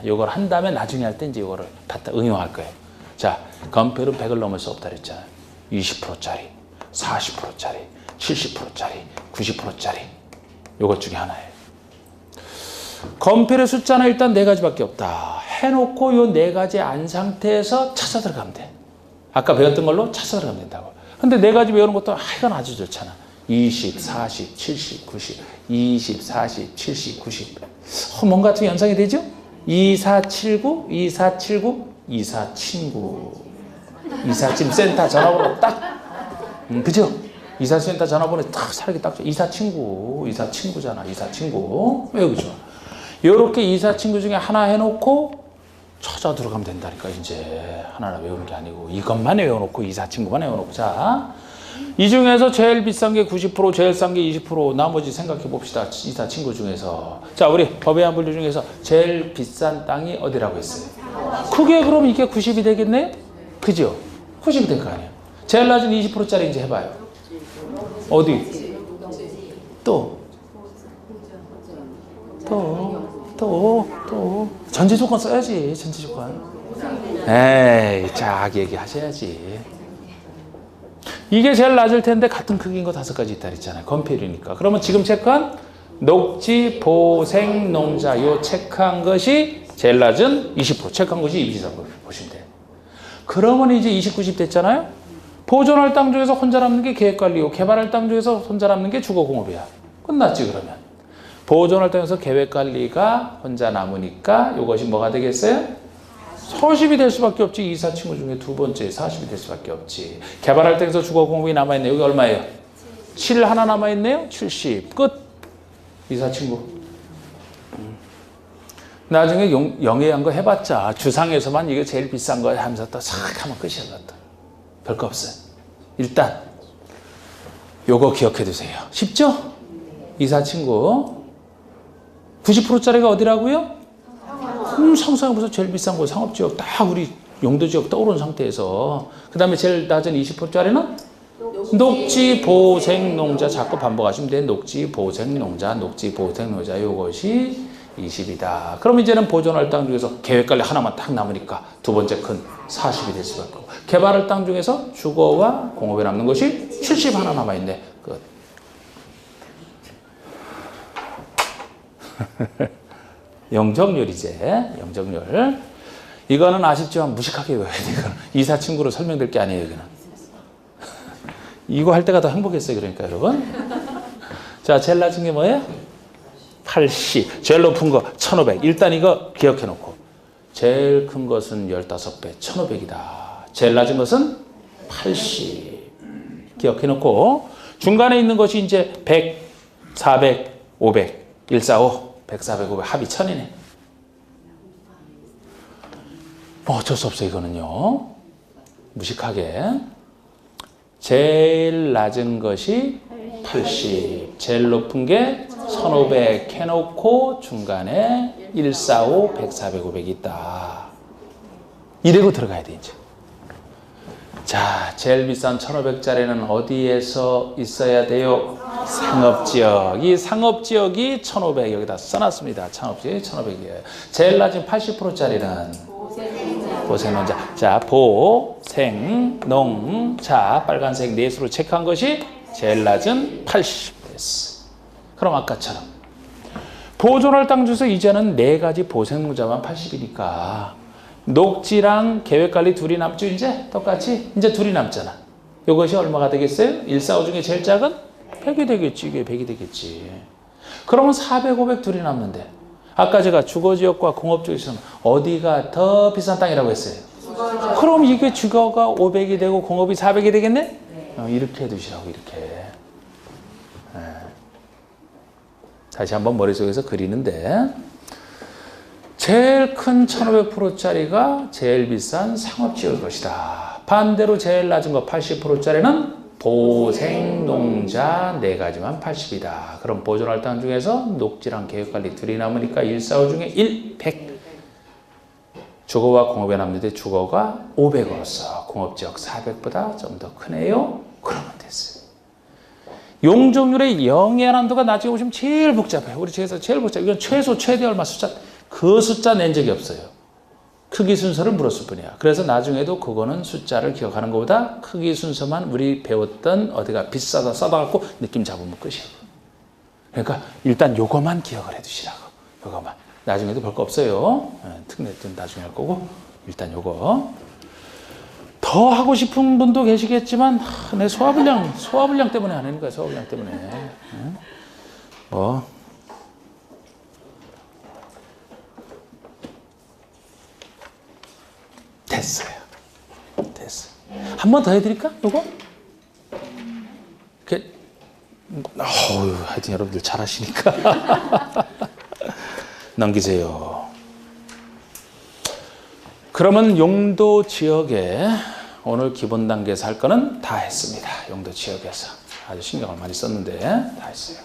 이걸 한 다음에 나중에 할 때 이제 이거를 갖다 응용할 거예요. 자, 검표는 100을 넘을 수 없다 그랬잖아요. 20%짜리, 40%짜리, 70%짜리, 90%짜리. 요것 중에 하나예요. 검표의 숫자는 일단 4가지밖에 없다. 해놓고 요 4가지 안 상태에서 찾아 들어가면 돼. 아까 배웠던 걸로 찾아 들어가면 된다고. 근데 4가지 외우는 것도 이건 아주 좋잖아. 20, 40, 70, 90, 20, 40, 70, 90. 뭔가 좀 연상이 되죠? 2479, 2479, 24친구. 24집 센터 전화번호 딱. 그죠? 24센터 전화번호 딱 살기 딱 좋아. 24친구. 24친구잖아. 24친구. 외우기 좋아. 요렇게 24친구 중에 하나 해놓고 찾아 들어가면 된다니까, 이제. 하나하나 외우는 게 아니고. 이것만 외워놓고, 24친구만 외워놓고. 자. 이 중에서 제일 비싼 게 90%, 제일 싼 게 20%, 나머지 생각해 봅시다. 24친구 중에서. 자, 우리 법에 의한 분류 중에서 제일 비싼 땅이 어디라고 했어요? 그게 그럼 이게 90이 되겠네? 그죠? 90이 될 거 아니에요. 제일 낮은 20%짜리 이제 해봐요. 어디? 또. 전제 조건 써야지, 전제 조건. 에이, 쫙 얘기하셔야지. 이게 제일 낮을 텐데 같은 크기인 거 5가지 있다 그랬잖아요. 건필이니까. 그러면 지금 체크한 녹지, 보생, 농자 요 체크한 것이 제일 낮은 20% 체크한 것이 24% 보시면 돼요. 그러면 이제 20, 90 됐잖아요. 보존할 땅 중에서 혼자 남는 게 계획관리고 개발할 땅 중에서 혼자 남는 게 주거공업이야. 끝났지 그러면. 보존할 땅에서 계획관리가 혼자 남으니까 이것이 뭐가 되겠어요? 40이 될 수밖에 없지. 이사 친구 중에 두 번째 40이 될 수밖에 없지. 개발할 때에서 주거공업이 남아있네요. 여기 얼마예요? 7 하나 남아있네요. 70. 끝. 이사 친구. 나중에 영예한 거 해봤자 주상에서만 이게 제일 비싼 거 하면서 또 싹 하면 끝이야. 또. 별거 없어요. 일단 요거 기억해 두세요. 쉽죠? 이사 친구. 90%짜리가 어디라고요? 상상해보세요. 제일 비싼 거 상업지역 딱 우리 용도지역 떠오른 상태에서 그 다음에 제일 낮은 20%짜리는 녹지, 보생, 농자 자꾸 반복하시면 돼. 녹지, 보생, 농자, 녹지, 보생, 농자 요것이 20이다. 그럼 이제는 보존할 땅 중에서 계획관리 하나만 딱 남으니까 두 번째 큰 40이 될 수밖에 없고 개발할 땅 중에서 주거와 공업에 남는 것이 70 하나 남아있네. 끝. 영적률 이제 영적률 이거는 아쉽지만 무식하게 외워야 돼. 이거는 이사 친구로 설명될 게 아니에요. 여기는 이거 할 때가 더 행복했어요. 그러니까 여러분 자 제일 낮은 게 뭐예요? 80. 제일 높은 거 1500. 일단 이거 기억해 놓고 제일 큰 것은 15배 1500이다. 제일 낮은 것은 80 기억해 놓고 중간에 있는 것이 이제 100, 400, 500 145 100, 400, 500 합이 1000이네. 뭐 어쩔 수 없어 이거는요. 무식하게. 제일 낮은 것이 80. 제일 높은 게 1500 해놓고 중간에 145, 100, 400, 500 있다. 이래고 들어가야 돼 이제. 자, 제일 비싼 1500짜리는 어디에서 있어야 돼요? 상업지역. 이 상업지역이 1500 여기다 써놨습니다. 상업지역이 1500이에요. 제일 낮은 80%짜리는 보생농자. 자, 보생농자 빨간색 넷으로 체크한 것이 제일 낮은 80. 됐어. 그럼 아까처럼 보존할 땅 중에서 이제는 4가지 보생농자만 80이니까 녹지랑 계획관리 둘이 남죠. 이제 똑같이 이제 둘이 남잖아. 이것이 얼마가 되겠어요? 1, 4, 5 중에 제일 작은 100이 되겠지. 이게 100이 되겠지. 그러면 400, 500 둘이 남는데 아까 제가 주거지역과 공업지역에서는 어디가 더 비싼 땅이라고 했어요? 그럼 이게 주거가 500이 되고 공업이 400이 되겠네? 이렇게 해두시라고 이렇게. 다시 한번 머릿속에서 그리는데 제일 큰 1500%짜리가 제일 비싼 상업지역일 것이다. 반대로 제일 낮은 거 80%짜리는 보생농자 4가지만 80이다. 그럼 보존할 땅 중에서 녹지랑 계획관리 둘이 남으니까 1, 4, 5 중에 1, 100. 주거와 공업에 남는데 주거가 500으로서 공업지역 400보다 좀 더 크네요. 그러면 됐어요. 용적률의 영의 한도가 나중에 보시면 제일 복잡해요. 우리 책에서 제일 복잡해요. 이건 최소, 최대 얼마 숫자, 그 숫자 낸 적이 없어요. 크기 순서를 물었을 뿐이야. 그래서 나중에도 그거는 숫자를 기억하는 것보다 크기 순서만 우리 배웠던 어디가 비싸다 싸다 갖고 느낌 잡으면 끝이에요. 그러니까 일단 요거만 기억을 해 두시라고. 요거만. 나중에도 별 거 없어요. 특례는 나중에 할 거고 일단 요거. 더 하고 싶은 분도 계시겠지만 내 소화불량 때문에 안 하는 거야. 소화불량 때문에. 됐어요. 한 번 더 해드릴까? 요거? 이렇게. 하여튼 여러분들 잘하시니까. 넘기세요. 그러면 용도 지역에 오늘 기본 단계에서 할 거는 다 했습니다. 용도 지역에서. 아주 신경을 많이 썼는데 다 했어요.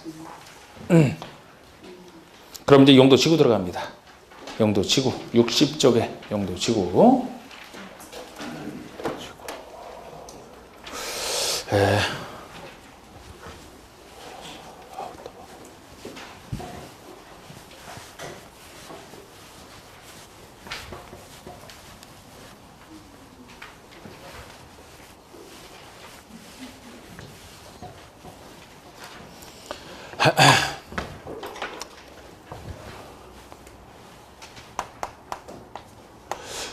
그럼 이제 용도 지구 들어갑니다. 용도 지구. 60쪽에 용도 지구.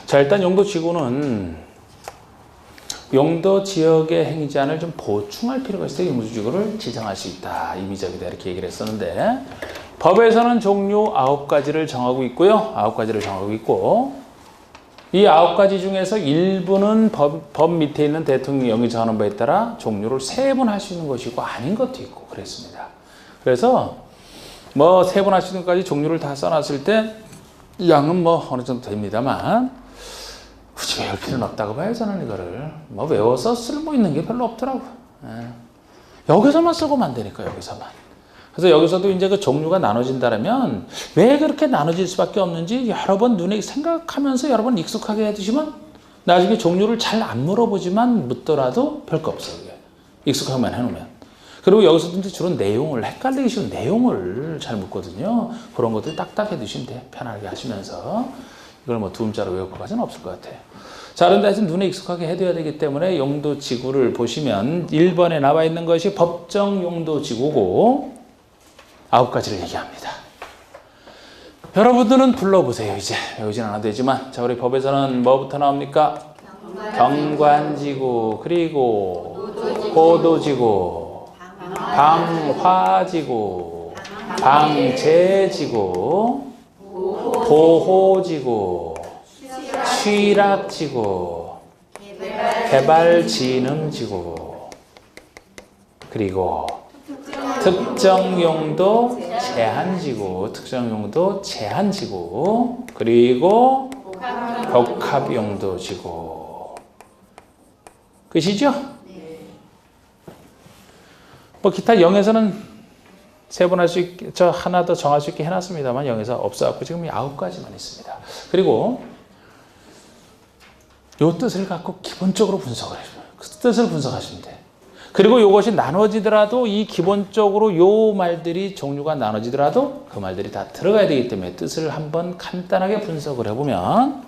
자, 일단 용도 지구는 용도 지역의 행위 제한을 좀 보충할 필요가 있어요. 용도 지구를 지정할 수 있다. 임의적이다. 이렇게 얘기를 했었는데 법에서는 종류 9가지를 정하고 있고요. 9가지를 정하고 있고 이 9가지 중에서 일부는 법 밑에 있는 대통령이 영의 정하는 바에 따라 종류를 세분할 수 있는 것이고 아닌 것도 있고 그랬습니다. 그래서 뭐 세분할 수 있는 것까지 종류를 다 써놨을 때 양은 뭐 어느 정도 됩니다만 굳이 외울 필요는 없다고 봐요. 저는 이거를 뭐 외워서 쓸모 있는 게 별로 없더라고요. 여기서만 쓰고만 안 되니까 여기서만. 그래서 여기서도 이제 그 종류가 나눠진다면 왜 그렇게 나눠질 수밖에 없는지 여러 번 눈에 생각하면서 여러 번 익숙하게 해두시면 나중에 종류를 잘 안 물어보지만 묻더라도 별거 없어요. 익숙하게만 해놓으면. 그리고 여기서도 이제 주로 내용을 헷갈리기 쉬운 내용을 잘 묻거든요. 그런 것들 딱딱 해두시면 돼요. 편하게 하시면서. 이걸 뭐 두 음자로 외울 것까지는 없을 것 같아요. 자, 그런데 하여튼 눈에 익숙하게 해둬야 되기 때문에 용도 지구를 보시면 1번에 나와 있는 것이 법정 용도 지구고 9가지를 얘기합니다. 여러분들은 불러보세요. 이제 외우진 않아도 되지만 자, 우리 법에서는 뭐부터 나옵니까? 경관지구, 그리고 고도지구, 방화지구, 방제지구, 보호지구, 취락지구, 개발진흥지구, 그리고 특정용도 제한지구, 특정용도 제한지구, 그리고 복합용도지구. 끝이죠? 뭐 기타 0에서는 세분할 수 있게, 저 하나 더 정할 수 있게 해놨습니다만 0에서 없어갖고 지금 9가지만 있습니다. 그리고 요 뜻을 갖고 기본적으로 분석을 해요. 그 뜻을 분석하시면 돼요. 그리고 이것이 나눠지더라도 이 기본적으로 요 말들이 종류가 나눠지더라도 그 말들이 다 들어가야 되기 때문에 뜻을 한번 간단하게 분석을 해보면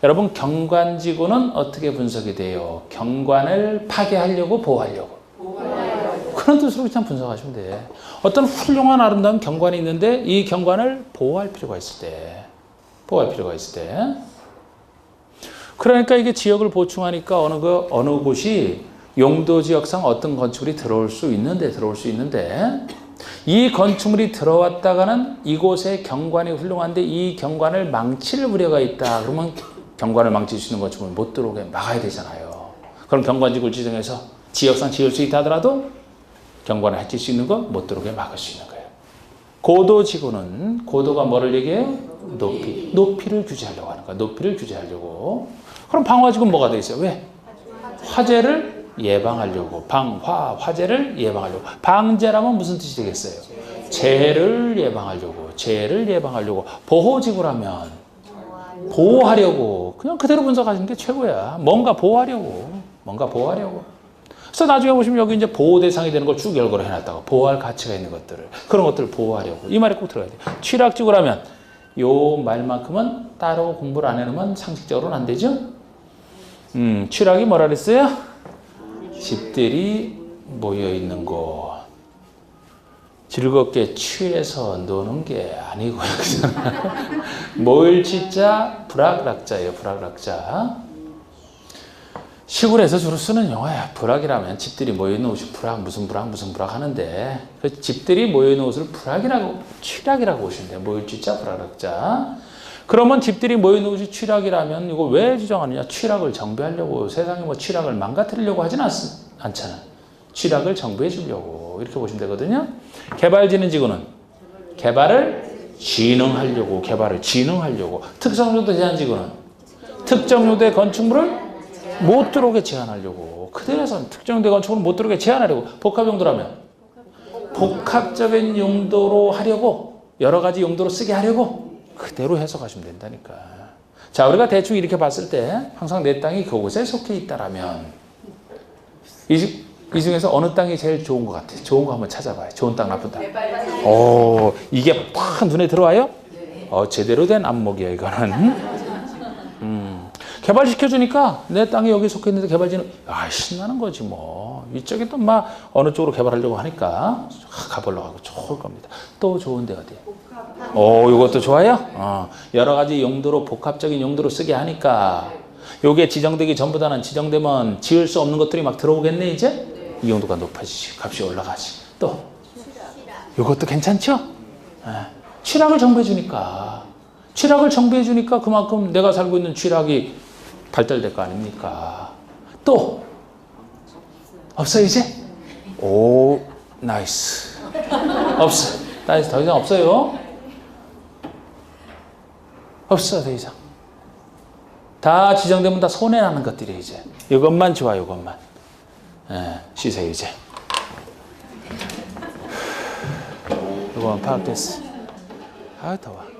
여러분 경관지구는 어떻게 분석이 돼요? 경관을 파괴하려고 보호하려고? 그런 뜻으로 그냥 분석하시면 돼. 어떤 훌륭한 아름다운 경관이 있는데 이 경관을 보호할 필요가 있을 때. 그러니까 이게 지역을 보충하니까 어느 곳이 용도 지역상 어떤 건축물이 들어올 수 있는데 이 건축물이 들어왔다가는 이곳의 경관이 훌륭한데 이 경관을 망칠 우려가 있다. 그러면 경관을 망칠 수 있는 건축물을 못 들어오게 막아야 되잖아요. 그럼 경관지구를 지정해서 지역상 지을 수 있다 하더라도 경관을 해칠 수 있는 거 못 들어오게 막을 수 있는 거예요. 고도지구는 고도가 뭐를 얘기해요? 높이를 규제하려고 하는 거야. 높이를 규제하려고. 그럼 방화지구는 뭐가 돼 있어요? 왜? 화재를 예방하려고. 화재를 예방하려고. 방재라면 무슨 뜻이 되겠어요? 재해를 예방하려고. 보호지구라면 보호하려고. 그냥 그대로 분석하시는 게 최고야. 뭔가 보호하려고. 그래서 나중에 보시면 여기 이제 보호 대상이 되는 걸 쭉 열거를 해놨다고. 보호할 가치가 있는 것들을. 그런 것들을 보호하려고. 이 말이 꼭 들어가야 돼. 취락지구라면 요 말만큼은 따로 공부를 안 해놓으면 상식적으로는 안 되죠? 취락이 뭐라 그랬어요? 집들이 모여있는 곳. 즐겁게 취해서 노는 게 아니고요. 모일 치자 불악락자예요. 불악락자. 시골에서 주로 쓰는 용어야. 불악이라면 집들이 모여있는 곳이 무슨 불악 하는데 그 집들이 모여있는 곳을 취락이라고 보시면 돼요. 모일 치자 불악락자. 그러면 집들이 모여있는 곳이 취락이라면 이거 왜 지정하느냐? 취락을 정비하려고. 세상에 뭐 취락을 망가뜨리려고 하진 않잖아. 취락을 정비해 주려고. 이렇게 보시면 되거든요. 개발진흥지구는 개발을 진흥하려고. 특정요대 제한지구는 특정요대 건축물을 못 들어오게 제한하려고. 그대로선 특정요대 건축물을 못 들어오게 제한하려고. 복합용도라면 복합적인 용도로 하려고. 여러 가지 용도로 쓰게 하려고. 그대로 해석하시면 된다니까. 자, 우리가 대충 이렇게 봤을 때 항상 내 땅이 그곳에 속해 있다라면 이 중에서 어느 땅이 제일 좋은 것 같아? 좋은 거 한번 찾아봐요. 좋은 땅, 나쁜 땅. 이게 팍 눈에 들어와요? 제대로 된 안목이야 이거는. 개발시켜주니까 내 땅이 여기 속해 있는데 개발지는 신나는 거지 뭐. 이쪽에 또 막 어느 쪽으로 개발하려고 하니까 가보려고 하고 좋을 겁니다. 또 좋은데 어디? 이것도 좋아요? 여러 가지 용도로 복합적인 용도로 쓰게 하니까 요게 지정되기 전보다는 지정되면 지을 수 없는 것들이 막 들어오겠네 이제? 이 용도가 높아지지. 값이 올라가지. 또 이것도 괜찮죠? 취락을 정비해 주니까 그만큼 내가 살고 있는 취락이 발달될 거 아닙니까? 또 없어 이제? 나이스. 없어. 나이스. 더 이상 없어요. 없어 더 이상. 다 지정되면 다 손해나는 것들이 이제. 이것만 좋아. 이것만. 쉬세요 이제. 이거만 파악됐어. 더워.